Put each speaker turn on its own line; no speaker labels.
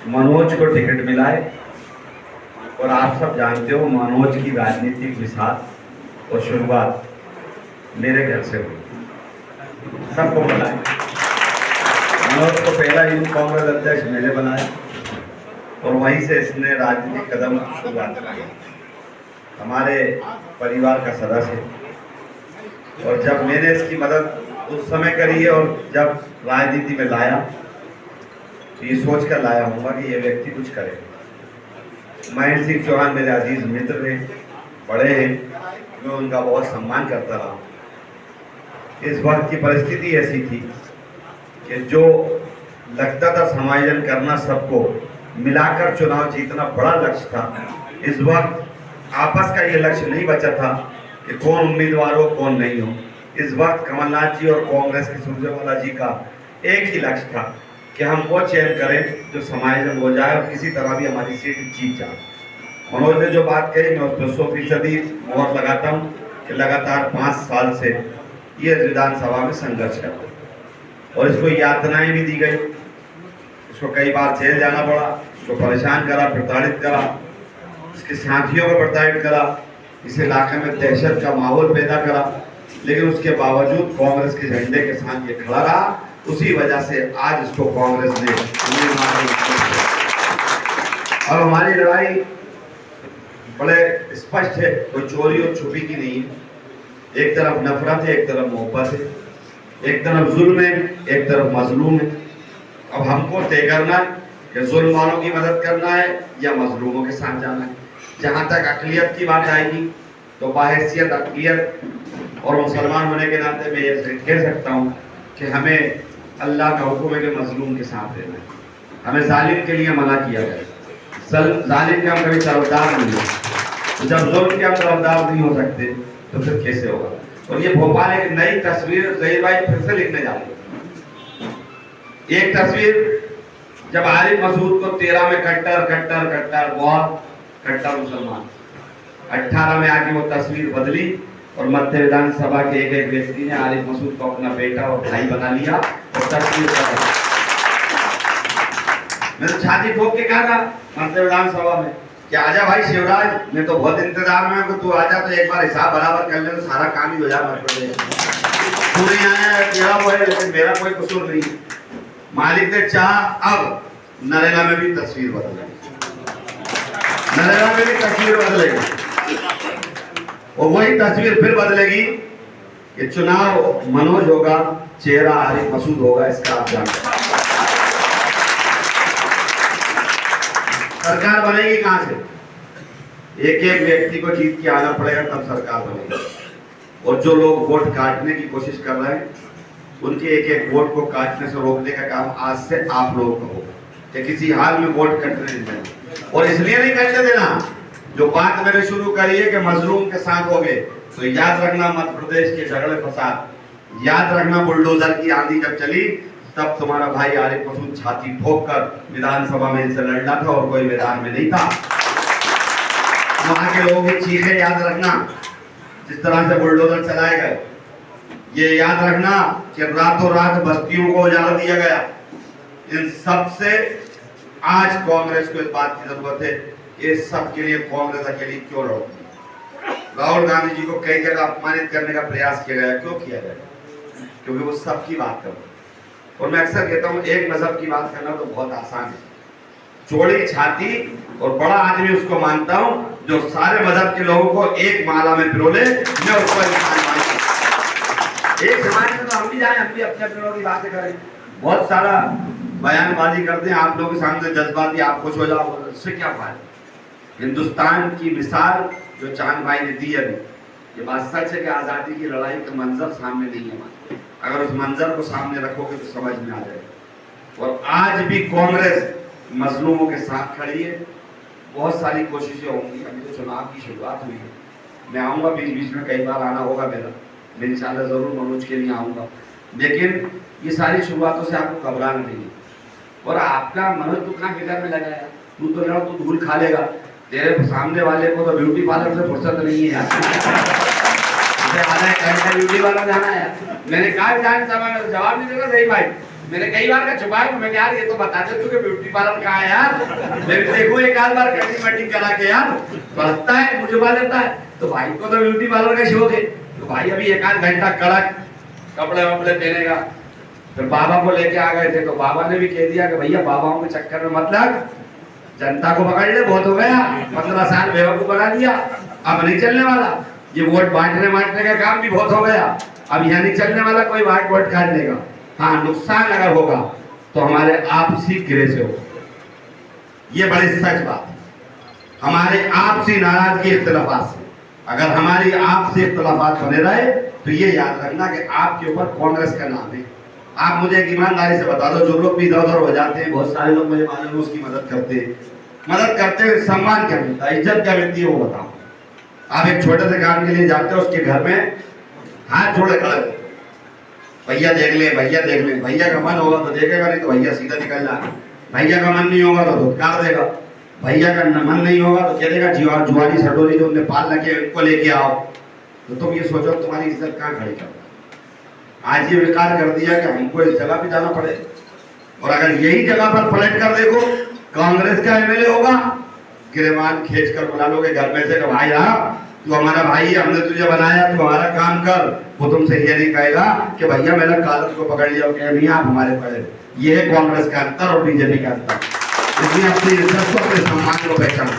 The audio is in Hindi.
मनोज को टिकट मिला है और आप सब जानते हो मनोज की राजनीतिक विसात और शुरुआत मेरे घर से हुई। सबको पता है मनोज को पहला यूथ कांग्रेस अध्यक्ष मैंने बनाया और वहीं से इसने राजनीतिक कदम की शुरुआत की। हमारे परिवार का सदस्य और जब मैंने इसकी मदद उस समय करी है और जब राजनीति में लाया तो ये सोच कर लाया होगा कि ये व्यक्ति कुछ करे। महेंद्र सिंह चौहान मेरे अजीज मित्र हैं, बड़े हैं, मैं उनका बहुत सम्मान करता रहा। इस वक्त की परिस्थिति ऐसी थी कि जो लगता था समायोजन करना सबको मिलाकर चुनाव जीतना बड़ा लक्ष्य था, इस वक्त आपस का ये लक्ष्य नहीं बचा था कि कौन उम्मीदवार हो कौन नहीं हो। इस वक्त कमलनाथ जी और कांग्रेस के सुरजेवाला जी का एक ही लक्ष्य था कि हम वो चयन करें जो समायोजन हो जाए और किसी तरह भी हमारी सीट जीत जाए। मनोज ने जो बात कही मैं उस पर 100% मोहर लगाता हूँ कि लगातार 5 साल से ये विधानसभा में संघर्ष करता है और इसको यातनाएं भी दी गई, इसको कई बार जेल जाना पड़ा, इसको परेशान करा, प्रताड़ित करा, इसके साथियों को प्रताड़ित करा, इस इलाके में दहशत का माहौल पैदा करा, लेकिन उसके बावजूद कांग्रेस के झंडे के साथ ये खड़ा रहा। उसी वजह से आज इसको कांग्रेस ने और हमारी लड़ाई बड़े स्पष्ट है, कोई चोरी और छुपी की नहीं है। एक तरफ नफरत है, एक तरफ मोहब्बत है, एक तरफ जुल्म है, एक तरफ मजलूम है। अब हमको तय करना है कि जुल्म वालों की मदद करना है या मजलूमों के साथ जाना है। जहां तक अकलियत की बात आएगी तो बाहैसियत अकलियत और मुसलमान होने के नाते मैं ये कह सकता हूँ कि हमें अल्लाह का हुक्म है कि मजलूम के साथ रहना है। हमें जालिम के लिए मना किया गया, जालिम के हम कभी तरफदार नहीं हो, तो जब जुल्म के हम तरफदार नहीं हो सकते तो फिर कैसे होगा। और ये भोपाल एक नई तस्वीर जहीर भाई फिर से लिखने जा रही है। एक तस्वीर जब आरिफ मसूद को 13 में कट्टर बहुत कट्टर मुसलमान, 18 में आके वो तस्वीर बदली और मध्य विधानसभा के एक व्यक्ति ने आरिफ मसूद को अपना बेटा और भाई बना लिया और तस्वीर बदली। मैंने छाती ठोक के कहा था मध्य विधानसभा में कि आजा भाई शिवराज, मैं तो बहुत इंतजार में हूं कि तू आजा, तो एक बार हिसाब बराबर कर ले तो सारा काम ही हो जाए। तू नहीं आया तेरा वो है, लेकिन मेरा कोई कसूर नहीं। मालिक ने चाह अब नरेला में भी तस्वीर बदलेगी, नरेला में भी तस्वीर बदलेगी और वही तस्वीर फिर बदलेगी कि चुनाव मनोज होगा, चेहरा आरिफ मसूद होगा। इसका आप जानते हैं। सरकार बनेगी कहां से? एक एक व्यक्ति को जीत के आना पड़ेगा तब सरकार बनेगी। और जो लोग वोट काटने की कोशिश कर रहे हैं उनके एक एक वोट को काटने से रोकने का काम आज से आप लोगों का होगा कि किसी हाल में वोट कटने नहीं देना। और इसलिए नहीं कटने देना, जो बात मैंने शुरू करी है कि मजलूम के साथ हो गए, तो याद रखना मध्य प्रदेश के झगड़े फसाद, याद रखना बुलडोजर की आंधी जब चली तब तुम्हारा भाई आरिफ मसूद छाती ठोक कर विधानसभा में इनसे लड़ना था और कोई मैदान में नहीं था। वहां के लोगों की चीखें याद रखना, जिस तरह से बुलडोजर चलाए गए, ये याद रखना कि रातों रात बस्तियों को उजाड़ दिया गया। इन सब से आज कांग्रेस को इस बात की जरूरत है कि इस सब के लिए कांग्रेस अकेली क्यों लड़ती है। राहुल गांधी जी को कई जगह अपमानित करने का प्रयास किया गया, क्यों किया गया? क्योंकि वो सबकी बात कर। और मैं अक्सर कहता हूँ एक मजहब की बात करना तो बहुत आसान है, चौड़ी छाती और बड़ा आदमी उसको मानता हूँ जो सारे मजहब के लोगों को एक माला में पिरोले। मैं उसको इंसान मानता हूँ। एक समाज में तो हम भी जाए, हम भी अपने अपने लोगों की बातें करें, बहुत सारा बयानबाजी करते हैं आप लोगों के सामने जज्बाती, आप खुश हो जाओ, उससे क्या फायदा। हिंदुस्तान की मिसाल जो चांद भाई ने दी अभी, ये बात सच है कि आजादी की लड़ाई का मंजर सामने नहीं है। अगर उस मंजर को सामने रखोगे तो समझ में आ जाएगा। और आज भी कांग्रेस मजलूमों के साथ खड़ी है। बहुत सारी कोशिशें होंगी, अभी तो चुनाव की शुरुआत हुई है, मैं आऊँगा बीच बीच में, कई बार आना होगा मेरा, मैं इंशाल्लाह जरूर मनोज के लिए आऊँगा। लेकिन ये सारी शुरुआतों से आपको घबराना नहीं है। और आपका मनोज तू कहाँ फिक्र में लगाया, तू तो लड़ा, तू धूल खा लेगा, तेरे सामने वाले को तो ब्यूटी पार्लर से फुर्सत नहीं है यार। ब्यूटी वाला जाना है। मैंने कहा विधानसभा में जवाब नहीं देगा सही भाई, मैंने कई बार का छुपाया, मैं यार ये तो बता दे तू कि ब्यूटी पार्लर कहाँ है यार, मैं देखो एक आध बार कटिंग वटिंग करा के यार बचता है, मुझे बात देता है। तो भाई को तो ब्यूटी पार्लर का शौक है, तो भाई अभी एक आध घंटा कड़क कपड़े वपड़े पहनेगा। फिर बाबा को लेके आ गए थे, तो बाबा ने भी कह दिया कि भैया बाबाओं के चक्कर में मतलब जनता को पकड़ ले, बहुत हो गया, 15 साल बेवकूफ बना दिया, अब नहीं चलने वाला। ये वोट बांटने का काम भी बहुत हो गया, अब यहाँ नहीं चलने वाला कोई वोट काटने का। हाँ, नुकसान अगर होगा तो हमारे आपसी गिरे से होगा, ये बड़ी सच बात है। हमारे आपसी नाराजगी इख्तिलाफात से, अगर हमारी आपसी इख्तिलाफात बने रहे तो ये याद रखना कि आपके ऊपर कांग्रेस का नाम है। आप मुझे एक ईमानदारी से बता दो, जो लोग भी इधर उधर हो जाते हैं, बहुत सारे लोग मुझे मालूम है उसकी मदद करते हैं, सम्मान क्या मिलता है, इज्जत क्या मिलती है वो बताओ। आप एक छोटे से काम के लिए जाते हो, उसके घर में हाथ जोड़े खड़े, भैया देख ले, भैया देख ले। भैया का मन होगा तो देखेगा, नहीं तो भैया सीधा निकल जाएगा। भैया का मन नहीं होगा तो धुतकार देगा। भैया का मन नहीं होगा तो कह देगा जुआरी सटोरी जो उनने पाल रखे उनको लेके आओ। तो तुम ये सोचो तुम्हारी इज्जत कहाँ खड़ी कर। आज ये विकार कर दिया कि हमको इस जगह पे जाना पड़े, और अगर यही जगह पर पलट कर देखो कांग्रेस का एमएलए होगा, गिरबान खींच कर बुला लोगे घर में से कि भाई हाँ तू हमारा भाई है, हमने तुझे बनाया, तू हमारा काम कर। वो तुमसे ये नहीं कहेगा कि भैया मैंने कागज को पकड़ लिया, कह नहीं आप हमारे पड़े। ये है कांग्रेस का अंतर और बीजेपी का अंतर। इसलिए अपनी इज्जत को, अपने सम्मान को पहचाना।